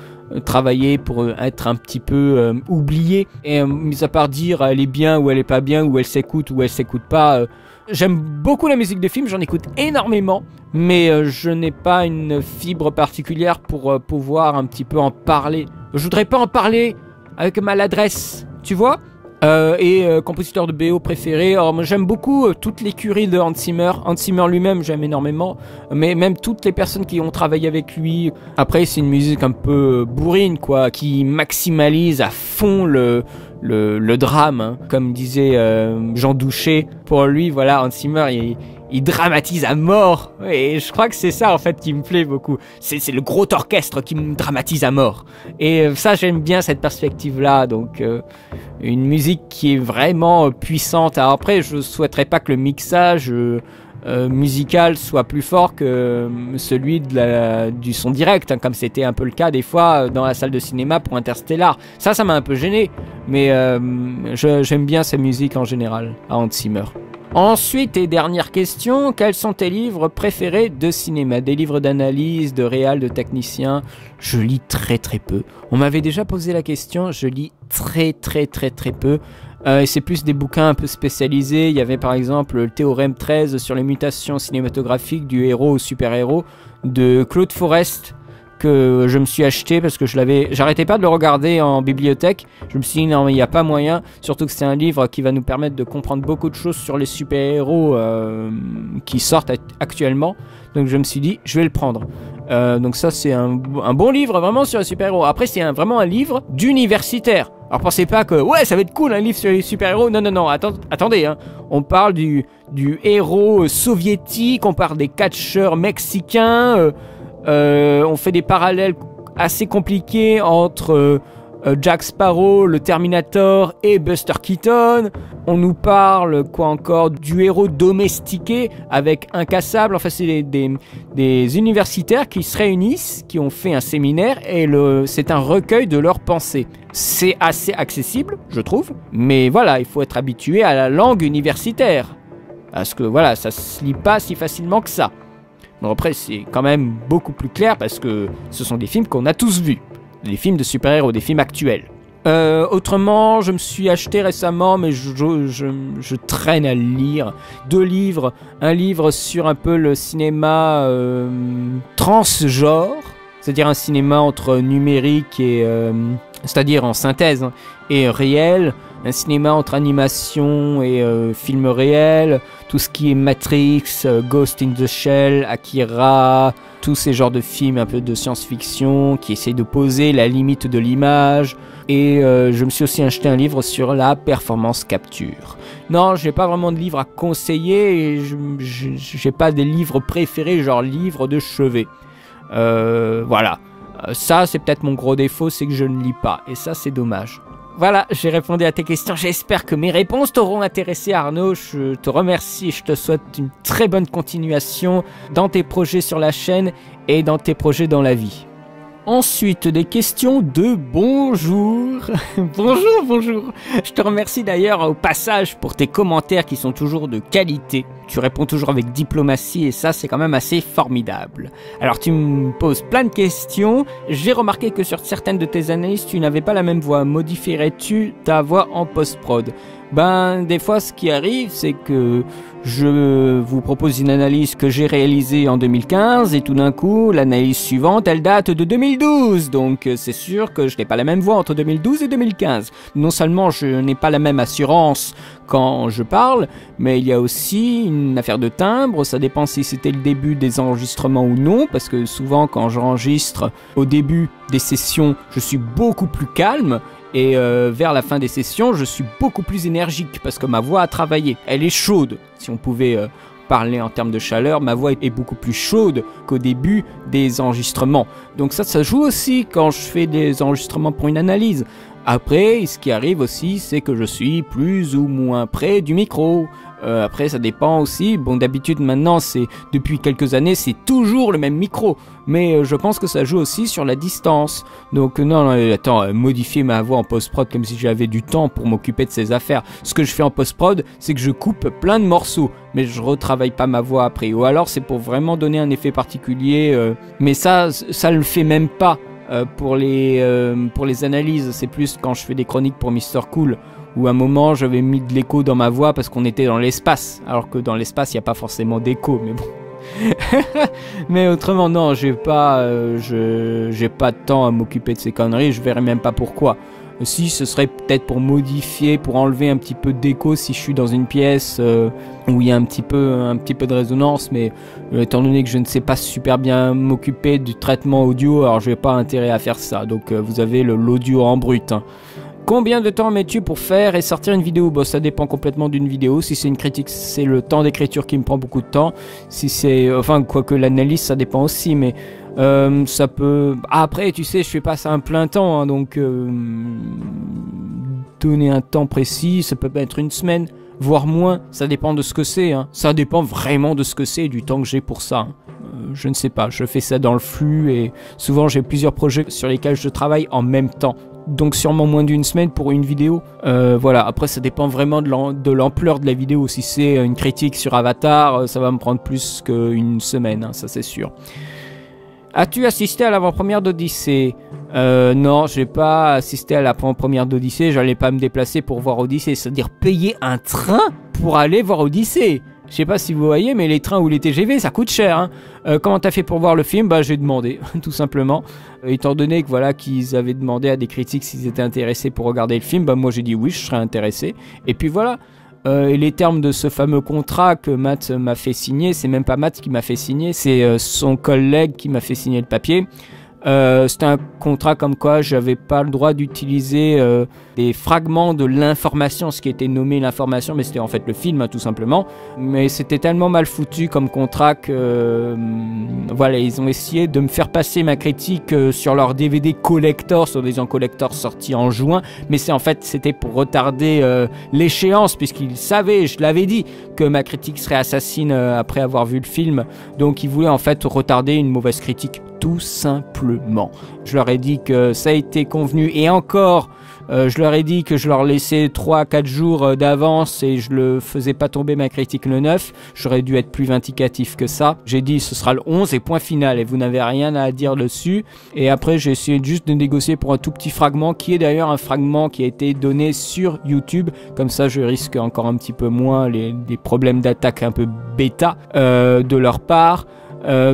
travailler pour être un petit peu oublié et mis à part dire elle est bien ou elle est pas bien ou elle s'écoute ou elle s'écoute pas, j'aime beaucoup la musique de film, j'en écoute énormément mais je n'ai pas une fibre particulière pour pouvoir un petit peu en parler. Je voudrais pas en parler avec maladresse, tu vois. Compositeur de BO préféré, alors moi j'aime beaucoup toute l'écurie de Hans Zimmer. Hans Zimmer lui-même j'aime énormément, mais même toutes les personnes qui ont travaillé avec lui. Après c'est une musique un peu bourrine quoi, qui maximalise à fond le drame, hein. Comme disait Jean Douché, pour lui voilà, Hans Zimmer il dramatise à mort, et je crois que c'est ça en fait qui me plaît beaucoup. C'est le gros orchestre qui me dramatise à mort, et ça j'aime bien cette perspective là. Donc une musique qui est vraiment puissante. Alors après je souhaiterais pas que le mixage musical soit plus fort que celui du son direct, hein, comme c'était un peu le cas des fois dans la salle de cinéma pour Interstellar. Ça m'a un peu gêné, mais j'aime bien sa musique en général à Hans Zimmer. Ensuite, et dernière question, quels sont tes livres préférés de cinéma? Des livres d'analyse, de réal, de technicien? Je lis très peu. On m'avait déjà posé la question, je lis très peu. Et c'est plus des bouquins un peu spécialisés. Il y avait par exemple le théorème 13 sur les mutations cinématographiques du héros au super-héros de Claude Forest, que je me suis acheté parce que j'arrêtais pas de le regarder en bibliothèque. Je me suis dit non mais il n'y a pas moyen, surtout que c'est un livre qui va nous permettre de comprendre beaucoup de choses sur les super-héros qui sortent actuellement. Donc je me suis dit je vais le prendre. Donc ça c'est un bon livre vraiment sur les super-héros. Après c'est vraiment un livre d'universitaire. Alors pensez pas que ouais ça va être cool un livre sur les super-héros. Non, attendez hein. On parle du héros soviétique, on parle des catcheurs mexicains. On fait des parallèles assez compliqués entre Jack Sparrow, le Terminator et Buster Keaton. On nous parle, quoi encore, du héros domestiqué avec Incassable. Enfin, c'est des universitaires qui se réunissent, qui ont fait un séminaire et c'est un recueil de leurs pensées. C'est assez accessible, je trouve, mais voilà, il faut être habitué à la langue universitaire. Parce que voilà, ça se lit pas si facilement que ça. Bon, après, c'est quand même beaucoup plus clair parce que ce sont des films qu'on a tous vus. Des films de super-héros, des films actuels. Autrement, je me suis acheté récemment, mais je traîne à le lire, 2 livres. Un livre sur un peu le cinéma transgenre, c'est-à-dire un cinéma entre numérique et... c'est-à-dire en synthèse, hein, et réel. Un cinéma entre animation et film réel. Tout ce qui est Matrix, Ghost in the Shell, Akira... tous ces genres de films un peu de science-fiction qui essayent de poser la limite de l'image. Et je me suis aussi acheté un livre sur la performance capture. Non, j'ai pas vraiment de livres à conseiller et j'ai pas des livres préférés, genre livres de chevet. Voilà. Ça, c'est peut-être mon gros défaut, c'est que je ne lis pas. Et ça, c'est dommage. Voilà, j'ai répondu à tes questions. J'espère que mes réponses t'auront intéressé, Arnaud. Je te remercie et je te souhaite une très bonne continuation dans tes projets sur la chaîne et dans tes projets dans la vie. Ensuite, des questions de bonjour. Bonjour. Je te remercie d'ailleurs au passage pour tes commentaires qui sont toujours de qualité. Tu réponds toujours avec diplomatie et ça, c'est quand même assez formidable. Alors, tu me poses plein de questions. J'ai remarqué que sur certaines de tes analyses, tu n'avais pas la même voix. Modifierais-tu ta voix en post-prod ? Ben, des fois, ce qui arrive, c'est que je vous propose une analyse que j'ai réalisée en 2015 et tout d'un coup, l'analyse suivante, elle date de 2012. Donc, c'est sûr que je n'ai pas la même voix entre 2012 et 2015. Non seulement je n'ai pas la même assurance quand je parle, mais il y a aussi une affaire de timbre. Ça dépend si c'était le début des enregistrements ou non, parce que souvent, quand j'enregistre au début des sessions, je suis beaucoup plus calme. Et vers la fin des sessions, je suis beaucoup plus énergique parce que ma voix a travaillé. Elle est chaude. Si on pouvait parler en termes de chaleur, ma voix est beaucoup plus chaude qu'au début des enregistrements. Donc ça joue aussi quand je fais des enregistrements pour une analyse. Après, ce qui arrive aussi, c'est que je suis plus ou moins près du micro. Après, ça dépend aussi. Bon, d'habitude, maintenant, depuis quelques années, c'est toujours le même micro. Mais je pense que ça joue aussi sur la distance. Donc, non, attends, modifier ma voix en post-prod comme si j'avais du temps pour m'occuper de ces affaires. Ce que je fais en post-prod, c'est que je coupe plein de morceaux. Mais je retravaille pas ma voix après. Ou alors, c'est pour vraiment donner un effet particulier. Mais ça le fait même pas. Pour les analyses, c'est plus quand je fais des chroniques pour Mister Cool, où à un moment j'avais mis de l'écho dans ma voix parce qu'on était dans l'espace, alors que dans l'espace il n'y a pas forcément d'écho, mais bon. Mais autrement non, j'ai pas de temps à m'occuper de ces conneries, je verrai même pas pourquoi. Si, ce serait peut-être pour modifier, pour enlever un petit peu d'écho si je suis dans une pièce où il y a un petit peu de résonance, mais étant donné que je ne sais pas super bien m'occuper du traitement audio, alors je n'ai pas intérêt à faire ça. Donc vous avez l'audio en brut. Hein. Combien de temps mets-tu pour faire et sortir une vidéo ? Bon, ça dépend complètement d'une vidéo. Si c'est une critique, c'est le temps d'écriture qui me prend beaucoup de temps. Si c'est, enfin, quoique l'analyse, ça dépend aussi, mais ça peut... Après, tu sais, je fais pas ça un plein temps, hein, donc donner un temps précis, ça peut être une semaine, voire moins. Ça dépend de ce que c'est. Hein. Ça dépend vraiment de ce que c'est et du temps que j'ai pour ça. Hein. Je ne sais pas, je fais ça dans le flux et souvent j'ai plusieurs projets sur lesquels je travaille en même temps. Donc sûrement moins d'une semaine pour une vidéo. Voilà, après ça dépend vraiment de l'ampleur de la vidéo. Si c'est une critique sur Avatar, ça va me prendre plus qu'une semaine, hein, ça c'est sûr. As-tu assisté à l'avant-première d'Odyssée ? Non, j'ai pas assisté à l'avant-première d'Odyssée. J'allais pas me déplacer pour voir Odyssée, c'est-à-dire payer un train pour aller voir Odyssée. Je sais pas si vous voyez, mais les trains ou les TGV, ça coûte cher. Hein. Comment t'as fait pour voir le film ? Bah, j'ai demandé, tout simplement. Étant donné que voilà qu'ils avaient demandé à des critiques s'ils étaient intéressés pour regarder le film, bah moi j'ai dit oui, je serais intéressé. Et puis voilà. Et les termes de ce fameux contrat que Matt m'a fait signer, c'est même pas Matt qui m'a fait signer, c'est son collègue qui m'a fait signer le papier. C'était un contrat comme quoi j'avais pas le droit d'utiliser des fragments de l'information, ce qui était nommé l'information, mais c'était en fait le film, hein, tout simplement. Mais c'était tellement mal foutu comme contrat que voilà, ils ont essayé de me faire passer ma critique sur leur DVD collector, sur des collector sortis en juin, mais c'est en fait c'était pour retarder l'échéance, puisqu'ils savaient, je l'avais dit, que ma critique serait assassine après avoir vu le film, donc ils voulaient en fait retarder une mauvaise critique, tout simplement. Je leur ai dit que ça a été convenu, et encore je leur ai dit que je leur laissais 3-4 jours d'avance et je le faisais pas tomber ma critique le 9. J'aurais dû être plus vindicatif que ça. J'ai dit ce sera le 11 et point final, et vous n'avez rien à dire dessus. Et après j'ai essayé juste de négocier pour un tout petit fragment, qui est d'ailleurs un fragment qui a été donné sur YouTube. Comme ça je risque encore un petit peu moins les problèmes d'attaque un peu bêta de leur part.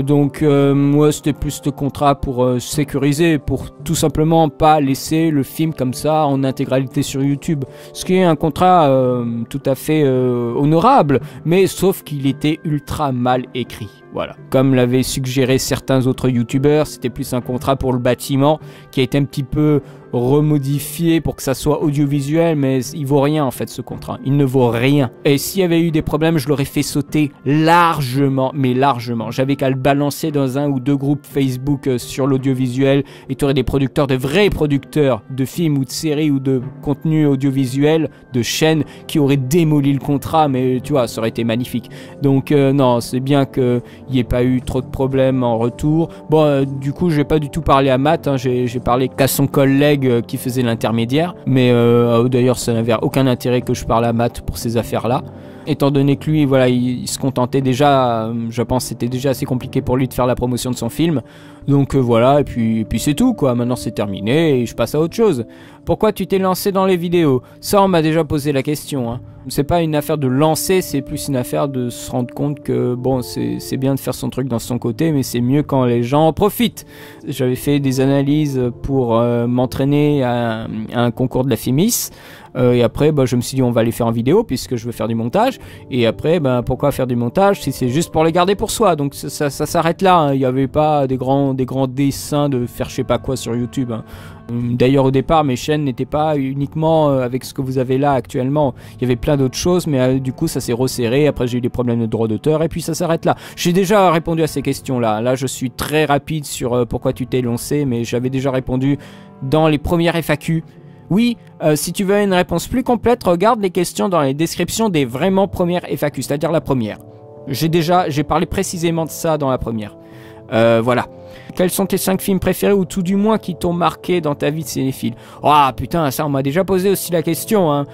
Donc moi c'était plus de contrat pour sécuriser, pour tout simplement pas laisser le film comme ça en intégralité sur YouTube, ce qui est un contrat tout à fait honorable, mais sauf qu'il était ultra mal écrit. Voilà. Comme l'avaient suggéré certains autres youtubeurs, c'était plus un contrat pour le bâtiment qui a été un petit peu remodifié pour que ça soit audiovisuel, mais il vaut rien en fait ce contrat, il ne vaut rien. Et s'il y avait eu des problèmes, je l'aurais fait sauter largement, mais largement. J'avais qu'à le balancer dans un ou deux groupes Facebook sur l'audiovisuel, et tu aurais des producteurs, de vrais producteurs de films ou de séries ou de contenu audiovisuel, de chaînes, qui auraient démoli le contrat, mais tu vois, ça aurait été magnifique. Donc non, c'est bien qu'il n'y ait pas eu trop de problèmes en retour. Bon, du coup, je n'ai pas du tout parlé à Matt, hein, j'ai parlé qu'à son collègue qui faisait l'intermédiaire, mais d'ailleurs ça n'avait aucun intérêt que je parle à Matt pour ces affaires-là, étant donné que lui, voilà, il se contentait déjà, je pense que c'était déjà assez compliqué pour lui de faire la promotion de son film, donc voilà, et puis c'est tout quoi, maintenant c'est terminé et je passe à autre chose. Pourquoi tu t'es lancé dans les vidéos? Ça on m'a déjà posé la question, hein. C'est pas une affaire de lancer, c'est plus une affaire de se rendre compte que bon, c'est bien de faire son truc dans son côté, mais c'est mieux quand les gens en profitent. J'avais fait des analyses pour m'entraîner à un concours de la FEMIS, et après bah, je me suis dit on va les faire en vidéo puisque je veux faire du montage, et après bah, pourquoi faire du montage si c'est juste pour les garder pour soi? Donc ça s'arrête là, hein. Il n'y avait pas des grands dessins de faire je sais pas quoi sur YouTube, hein. D'ailleurs au départ mes chaînes n'étaient pas uniquement avec ce que vous avez là actuellement, il y avait plein d'autres choses, mais du coup ça s'est resserré, après j'ai eu des problèmes de droit d'auteur et puis ça s'arrête là. J'ai déjà répondu à ces questions là je suis très rapide sur pourquoi tu t'es lancé, mais j'avais déjà répondu dans les premières FAQ. Oui, si tu veux une réponse plus complète, regarde les questions dans les descriptions des vraiment premières FAQ, c'est-à-dire la première. J'ai parlé précisément de ça dans la première. Voilà. Quels sont tes 5 films préférés, ou tout du moins qui t'ont marqué dans ta vie de cinéphile? Ah putain, ça on m'a déjà posé aussi la question, hein.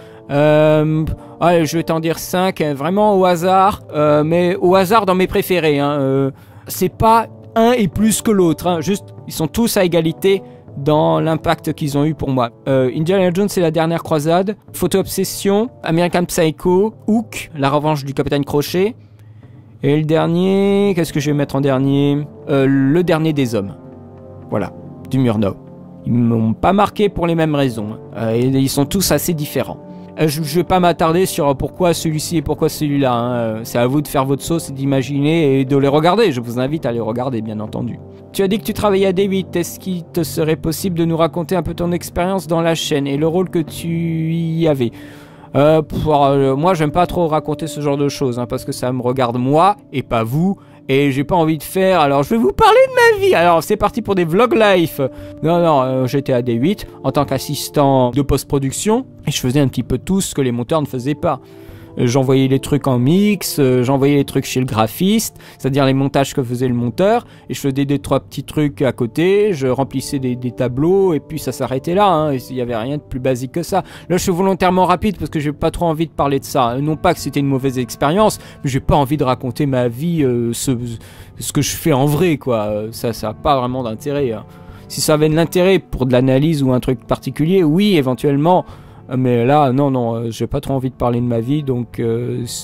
Allez, je vais t'en dire 5, vraiment au hasard, mais au hasard dans mes préférés, hein. C'est pas un et plus que l'autre, hein. Juste, ils sont tous à égalité dans l'impact qu'ils ont eu pour moi. Indiana Jones et la dernière croisade, Photo Obsession, American Psycho, Hook, la revanche du capitaine Crochet. Et le dernier, qu'est-ce que je vais mettre en dernier? Le dernier des hommes. Voilà, du Murnau. Ils m'ont pas marqué pour les mêmes raisons. Et ils sont tous assez différents. Je vais pas m'attarder sur pourquoi celui-ci et pourquoi celui-là, hein. C'est à vous de faire votre sauce et d'imaginer et de les regarder. Je vous invite à les regarder, bien entendu. Tu as dit que tu travaillais à D8. Est-ce qu'il te serait possible de nous raconter un peu ton expérience dans la chaîne et le rôle que tu y avais? Moi j'aime pas trop raconter ce genre de choses, hein, parce que ça me regarde moi et pas vous, et j'ai pas envie de faire, alors je vais vous parler de ma vie. Alors c'est parti pour des vlog life. Non, j'étais à D8 en tant qu'assistant de post-production, et je faisais un petit peu tout ce que les monteurs ne faisaient pas. J'envoyais les trucs en mix, j'envoyais les trucs chez le graphiste, c'est-à-dire les montages que faisait le monteur, et je faisais 2-3 petits trucs à côté, je remplissais des tableaux, et puis ça s'arrêtait là, hein. Il n'y avait rien de plus basique que ça. Là je suis volontairement rapide parce que j'ai pas trop envie de parler de ça, non pas que c'était une mauvaise expérience, mais j'ai pas envie de raconter ma vie, ce que je fais en vrai, quoi. Ça a pas vraiment d'intérêt, hein. Si ça avait de l'intérêt pour de l'analyse ou un truc particulier, oui, éventuellement. Mais là, non, j'ai pas trop envie de parler de ma vie, donc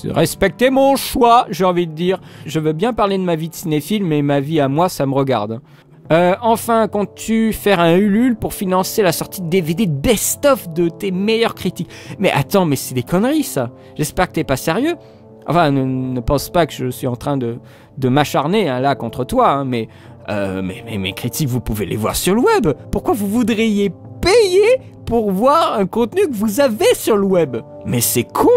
respectez mon choix, j'ai envie de dire. Je veux bien parler de ma vie de cinéphile, mais ma vie à moi, ça me regarde. Enfin, comptes-tu faire un Ulule pour financer la sortie de DVD best-of de tes meilleures critiques? Mais attends, mais c'est des conneries ça. J'espère que t'es pas sérieux. Enfin, ne pense pas que je suis en train de de m'acharner hein, là contre toi, hein, mais mes critiques, vous pouvez les voir sur le web. Pourquoi vous voudriez payer pour voir un contenu que vous avez sur le web? Mais c'est con.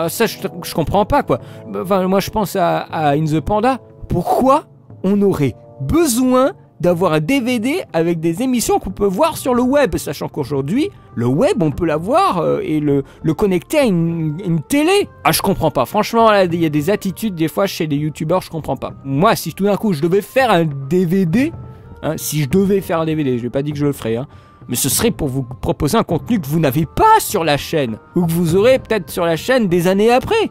Ça, je comprends pas, quoi. Enfin, moi, je pense à In the Panda. Pourquoi on aurait besoin d'avoir un DVD avec des émissions qu'on peut voir sur le web, sachant qu'aujourd'hui, le web, on peut l'avoir et le connecter à une télé. Ah, je comprends pas. Franchement, il y a des attitudes, des fois, chez des youtubeurs, je comprends pas. Moi, si tout d'un coup, je devais faire un DVD, hein, si je devais faire un DVD, je vais pas dire que je le ferais, hein, mais ce serait pour vous proposer un contenu que vous n'avez pas sur la chaîne, ou que vous aurez peut-être sur la chaîne des années après.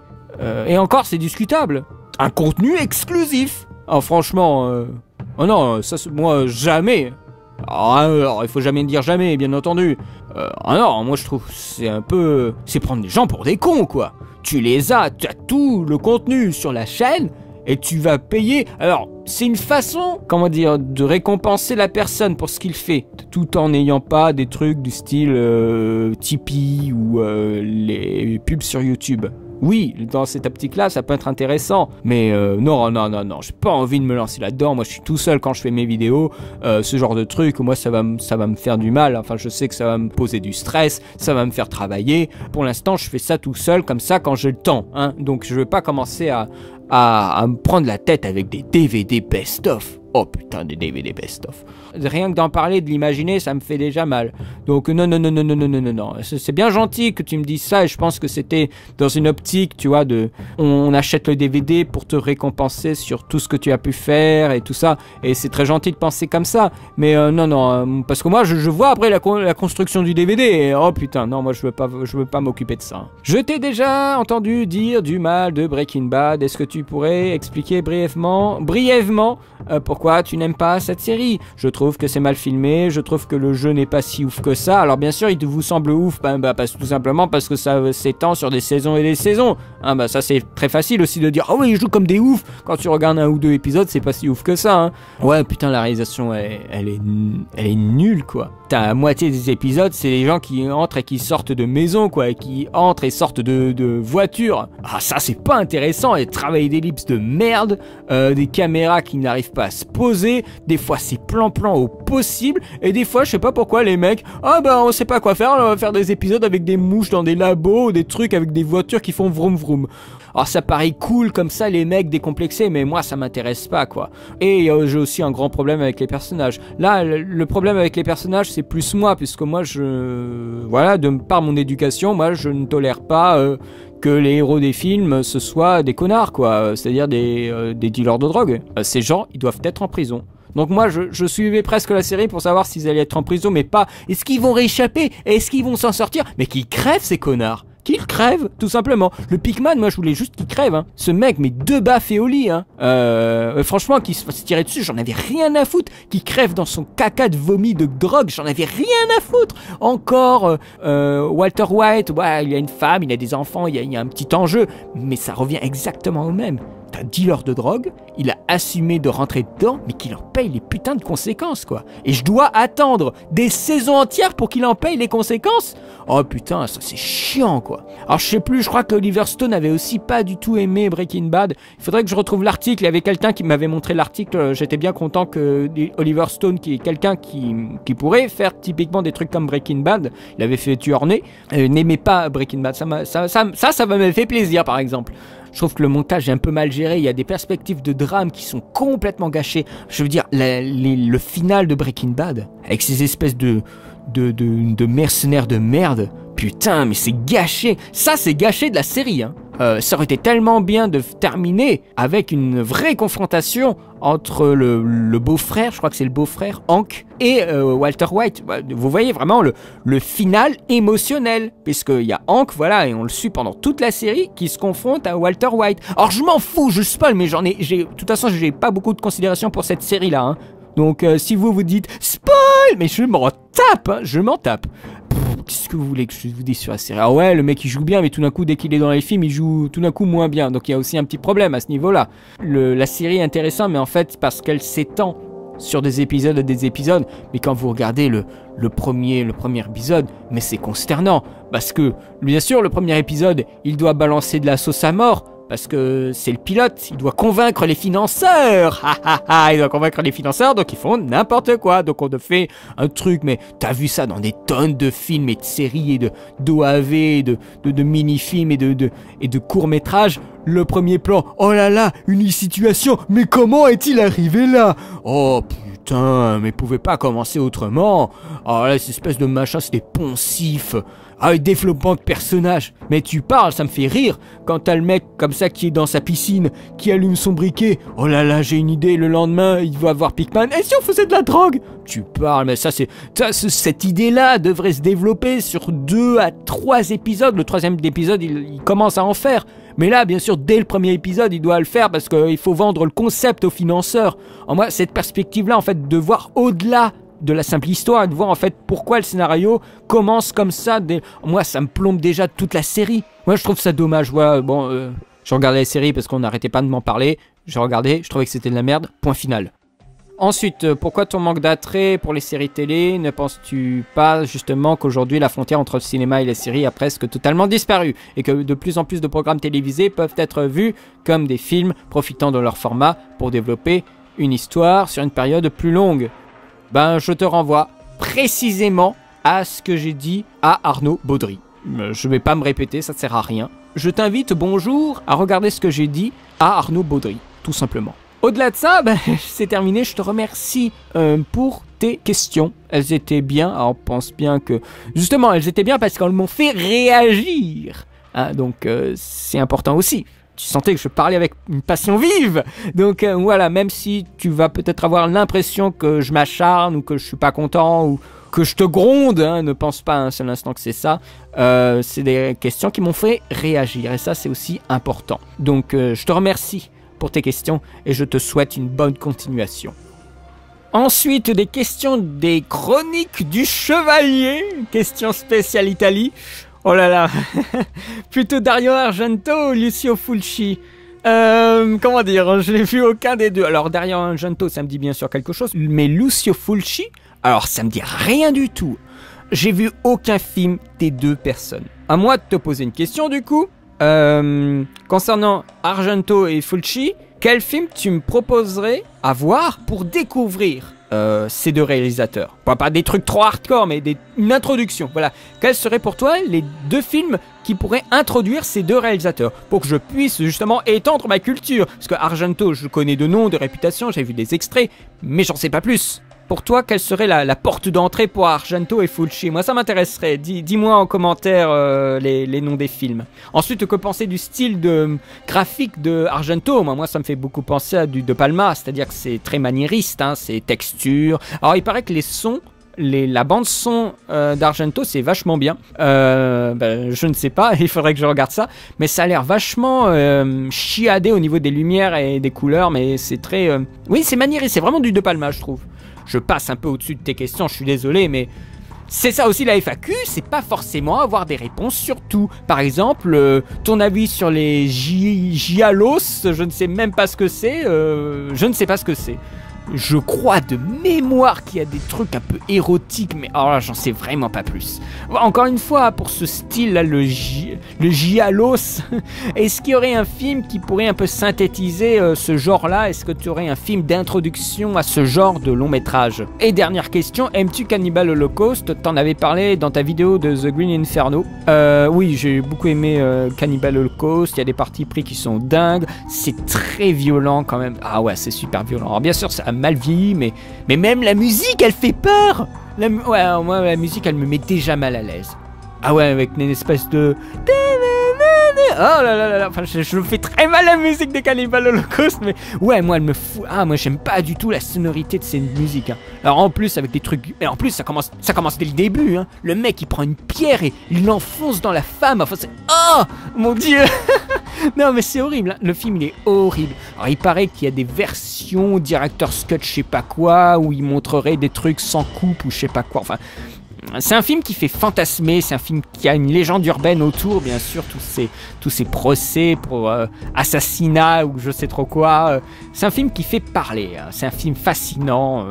Et encore, c'est discutable. Un contenu exclusif. Ah, franchement... Oh non, ça, moi, jamais. Alors, il faut jamais dire jamais, bien entendu. Ah non, moi, je trouve c'est un peu... C'est prendre les gens pour des cons, quoi. Tu as tout le contenu sur la chaîne, et tu vas payer... Alors, c'est une façon, comment dire, de récompenser la personne pour ce qu'il fait, tout en n'ayant pas des trucs du style Tipeee ou les pubs sur YouTube. Oui, dans cette optique-là, ça peut être intéressant, mais non, j'ai pas envie de me lancer là-dedans. Moi, je suis tout seul quand je fais mes vidéos, ce genre de truc, moi, ça va me faire du mal. Enfin, je sais que ça va me poser du stress, ça va me faire travailler. Pour l'instant, je fais ça tout seul, comme ça, quand j'ai le temps, hein. Donc, je vais pas commencer à me prendre la tête avec des DVD best-of. Oh putain, des DVD best-of. Rien que d'en parler, de l'imaginer, ça me fait déjà mal. Donc non. C'est bien gentil que tu me dises ça, et je pense que c'était dans une optique, tu vois, on achète le DVD pour te récompenser sur tout ce que tu as pu faire et tout ça. Et c'est très gentil de penser comme ça. Mais non, parce que moi, je vois après la construction du DVD, et oh putain, non, moi je veux pas m'occuper de ça. Je t'ai déjà entendu dire du mal de Breaking Bad. Est-ce que tu pourrais expliquer brièvement, pourquoi tu n'aimes pas cette série? Je trouve que c'est mal filmé, je trouve que le jeu n'est pas si ouf que ça. Alors bien sûr, il vous semble ouf, tout simplement parce que ça s'étend sur des saisons et des saisons. Hein, ça c'est très facile aussi de dire, oh oui, ils jouent comme des oufs. Quand tu regardes un ou deux épisodes, c'est pas si ouf que ça. Hein. Ouais, putain, la réalisation, elle est nulle, quoi. T'as la moitié des épisodes, c'est les gens qui entrent et qui sortent de maison, quoi, et qui entrent et sortent de voitures. Ah, ça c'est pas intéressant, et travail d'ellipse de merde, des caméras qui n'arrivent pas à se poser, des fois c'est plan-plan au possible, et des fois je sais pas pourquoi les mecs, on sait pas quoi faire, on va faire des épisodes avec des mouches dans des labos, des trucs avec des voitures qui font vroom vroom. Alors ça paraît cool comme ça, les mecs décomplexés, mais moi ça m'intéresse pas, quoi. Et j'ai aussi un grand problème avec les personnages. Là, le problème avec les personnages, c'est plus moi, puisque moi voilà, par mon éducation, moi je ne tolère pas que les héros des films ce soient des connards, quoi. C'est-à-dire des dealers de drogue. Ces gens, ils doivent être en prison. Donc moi, je suivais presque la série pour savoir s'ils allaient être en prison, mais pas est-ce qu'ils vont rééchapper, est-ce qu'ils vont s'en sortir, mais qu'ils crèvent ces connards. Qu'il crève, tout simplement. Le Pigman, moi je voulais juste qu'il crève, hein. Ce mec, mais 2 baffes et au lit, hein. Franchement, qu'il se fasse tirer dessus, j'en avais rien à foutre. Qu'il crève dans son caca de vomi de drogue, j'en avais rien à foutre. Encore, Walter White, ouais, il a une femme, il a des enfants, il y a un petit enjeu, mais ça revient exactement au même. T'as un dealer de drogue, il a assumé de rentrer dedans, mais qu'il en paye les putains de conséquences, quoi. Et je dois attendre des saisons entières pour qu'il en paye les conséquences? Oh putain, ça c'est chiant, quoi. Alors je sais plus, je crois que Oliver Stone avait aussi pas du tout aimé Breaking Bad. Il faudrait que je retrouve l'article, il y avait quelqu'un qui m'avait montré l'article, j'étais bien content que Oliver Stone, qui est quelqu'un qui pourrait faire typiquement des trucs comme Breaking Bad, il avait fait Tueur Né, n'aimait pas Breaking Bad, ça m'a fait plaisir, par exemple. Je trouve que le montage est un peu mal géré, il y a des perspectives de drame qui sont complètement gâchées. Je veux dire, le final de Breaking Bad, avec ces espèces de mercenaires de merde, putain, mais c'est gâché. Ça, c'est gâché de la série, hein. Ça aurait été tellement bien de terminer avec une vraie confrontation entre le beau-frère, je crois que c'est le beau-frère, Hank, et Walter White. Vous voyez vraiment le final émotionnel, puisqu'il y a Hank, voilà, et on le suit pendant toute la série, qui se confronte à Walter White. Alors je m'en fous, je spoil, mais de toute façon, j'ai pas beaucoup de considération pour cette série-là, hein. Donc si vous dites spoil, mais je m'en tape, hein, je m'en tape. Qu'est-ce que vous voulez que je vous dise sur la série? Ah ouais, le mec il joue bien, mais tout d'un coup, dès qu'il est dans les films, il joue tout d'un coup moins bien. Donc il y a aussi un petit problème à ce niveau-là. La série est intéressante, mais en fait, parce qu'elle s'étend sur des épisodes et des épisodes. Mais quand vous regardez le premier épisode, mais c'est consternant. Parce que, bien sûr, le premier épisode, il doit balancer de la sauce à mort. parce que c'est le pilote, il doit convaincre les financeurs. Il doit convaincre les financeurs, donc ils font n'importe quoi. Donc on te fait un truc, mais t'as vu ça dans des tonnes de films et de séries et d'OAV, de mini-films et de courts-métrages. Le premier plan, oh là là, une situation, mais comment est-il arrivé là? Oh putain, mais pouvait pas commencer autrement. Oh là, cette espèce de machin, c'était poncif. Ah, développement de personnages. Mais tu parles, ça me fait rire. Quand t'as le mec comme ça qui est dans sa piscine, qui allume son briquet. Oh là là, j'ai une idée, le lendemain, il va voir Pikmin. Et si on faisait de la drogue? Tu parles, mais cette idée-là devrait se développer sur 2 à 3 épisodes. Le 3e épisode, il commence à en faire. Mais là, bien sûr, dès le premier épisode, il doit le faire parce qu'il faut vendre le concept aux financeurs. En moi, cette perspective-là, en fait, de voir au-delà de la simple histoire et de voir en fait pourquoi le scénario commence comme ça. Moi, ça me plombe déjà toute la série. Moi, je trouve ça dommage. Ouais, bon, je regardais la série parce qu'on n'arrêtait pas de m'en parler. J'ai regardé, je trouvais que c'était de la merde. Point final. Ensuite, pourquoi ton manque d'attrait pour les séries télé? Ne penses-tu pas justement qu'aujourd'hui la frontière entre le cinéma et les séries a presque totalement disparu et que de plus en plus de programmes télévisés peuvent être vus comme des films profitant de leur format pour développer une histoire sur une période plus longue? Ben, je te renvoie précisément à ce que j'ai dit à Arnaud Baudry. Je vais pas me répéter, ça ne sert à rien. Je t'invite, bonjour, à regarder ce que j'ai dit à Arnaud Baudry, tout simplement. Au-delà de ça, ben, c'est terminé. Je te remercie pour tes questions. Elles étaient bien. Alors, on pense bien que... Justement, elles étaient bien parce qu'elles m'ont fait réagir. Hein, donc, c'est important aussi. Tu sentais que je parlais avec une passion vive. Donc, voilà, même si tu vas peut-être avoir l'impression que je m'acharne ou que je suis pas content ou que je te gronde, hein, ne pense pas un seul instant que c'est ça. C'est des questions qui m'ont fait réagir. Et ça, c'est aussi important. Donc, je te remercie pour tes questions et je te souhaite une bonne continuation. Ensuite, des questions des chroniques du chevalier, question spéciale Italie. Oh là là, plutôt Dario Argento ou Lucio Fulci? Comment dire, je n'ai vu aucun des deux. Alors Dario Argento, ça me dit bien sûr quelque chose, mais Lucio Fulci, alors ça me dit rien du tout. J'ai vu aucun film des deux personnes. À moi de te poser une question du coup. Concernant Argento et Fulci, quel film tu me proposerais à voir pour découvrir ces deux réalisateurs? Pas des trucs trop hardcore, mais une introduction. Voilà. Quels seraient pour toi les 2 films qui pourraient introduire ces 2 réalisateurs pour que je puisse justement étendre ma culture? Parce que Argento, je connais de nom, de réputation, j'ai vu des extraits, mais j'en sais pas plus. Pour toi, quelle serait la porte d'entrée pour Argento et Fulci? Moi, ça m'intéresserait. Dis-moi en commentaire les noms des films. Ensuite, que penser du style graphique de Argento? Moi, ça me fait beaucoup penser à du De Palma, c'est-à-dire que c'est très maniériste, hein, c'est texture. Alors, il paraît que les sons, la bande son d'Argento, c'est vachement bien. Je ne sais pas, il faudrait que je regarde ça. Mais ça a l'air vachement chiadé au niveau des lumières et des couleurs, mais c'est très... Oui, c'est maniériste, c'est vraiment du De Palma, je trouve. Je passe un peu au-dessus de tes questions, je suis désolé, mais c'est ça aussi la FAQ, c'est pas forcément avoir des réponses sur tout. Par exemple, ton avis sur les giallos, je ne sais même pas ce que c'est, je ne sais pas ce que c'est. Je crois de mémoire qu'il y a des trucs un peu érotiques, mais alors là, j'en sais vraiment pas plus. Encore une fois, pour ce style-là, le giallos, est-ce qu'il y aurait un film qui pourrait un peu synthétiser ce genre-là? Est-ce que tu aurais un film d'introduction à ce genre de long métrage? Et dernière question, aimes-tu Cannibal Holocaust? T'en avais parlé dans ta vidéo de The Green Inferno. Oui, j'ai beaucoup aimé Cannibal Holocaust, il y a des parties pris qui sont dingues, c'est très violent quand même. Ah ouais, c'est super violent. Alors bien sûr, ça a mal vieilli, mais même la musique, elle fait peur. Moi, la musique, elle me met déjà mal à l'aise. Ah ouais, avec une espèce de... Oh là là là, enfin, je fais très mal la musique de Cannibal Holocaust, mais ouais, moi, elle me fout... Ah, moi, j'aime pas du tout la sonorité de ces musiques, hein. Alors, en plus, avec des trucs... Mais en plus, ça commence dès le début, hein. Le mec, il prend une pierre et il l'enfonce dans la femme. Enfin, c'est... Oh mon Dieu. Non, mais c'est horrible, hein. Le film, il est horrible. Alors, il paraît qu'il y a des versions Director's Cut, je sais pas quoi, où il montrerait des trucs sans coupe ou je sais pas quoi. Enfin... C'est un film qui fait fantasmer, c'est un film qui a une légende urbaine autour, bien sûr, tous ces procès pour assassinat ou je sais trop quoi. C'est un film qui fait parler, hein. C'est un film fascinant,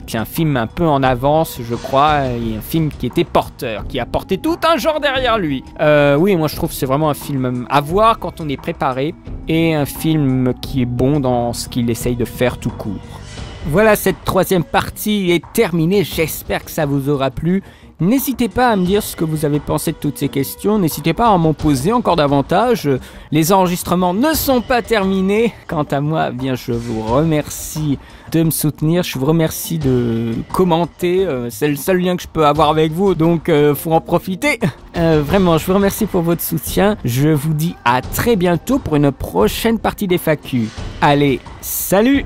C'est un film un peu en avance, je crois, et un film qui était porteur, qui a porté tout un genre derrière lui. Oui, moi je trouve que c'est vraiment un film à voir quand on est préparé, et un film qui est bon dans ce qu'il essaye de faire tout court. Voilà, cette troisième partie est terminée, j'espère que ça vous aura plu. N'hésitez pas à me dire ce que vous avez pensé de toutes ces questions, n'hésitez pas à m'en poser encore davantage. Les enregistrements ne sont pas terminés. Quant à moi, eh bien, je vous remercie de me soutenir, je vous remercie de commenter, c'est le seul lien que je peux avoir avec vous, donc faut en profiter. Vraiment, je vous remercie pour votre soutien. Je vous dis à très bientôt pour une prochaine partie des FAQ. Allez, salut!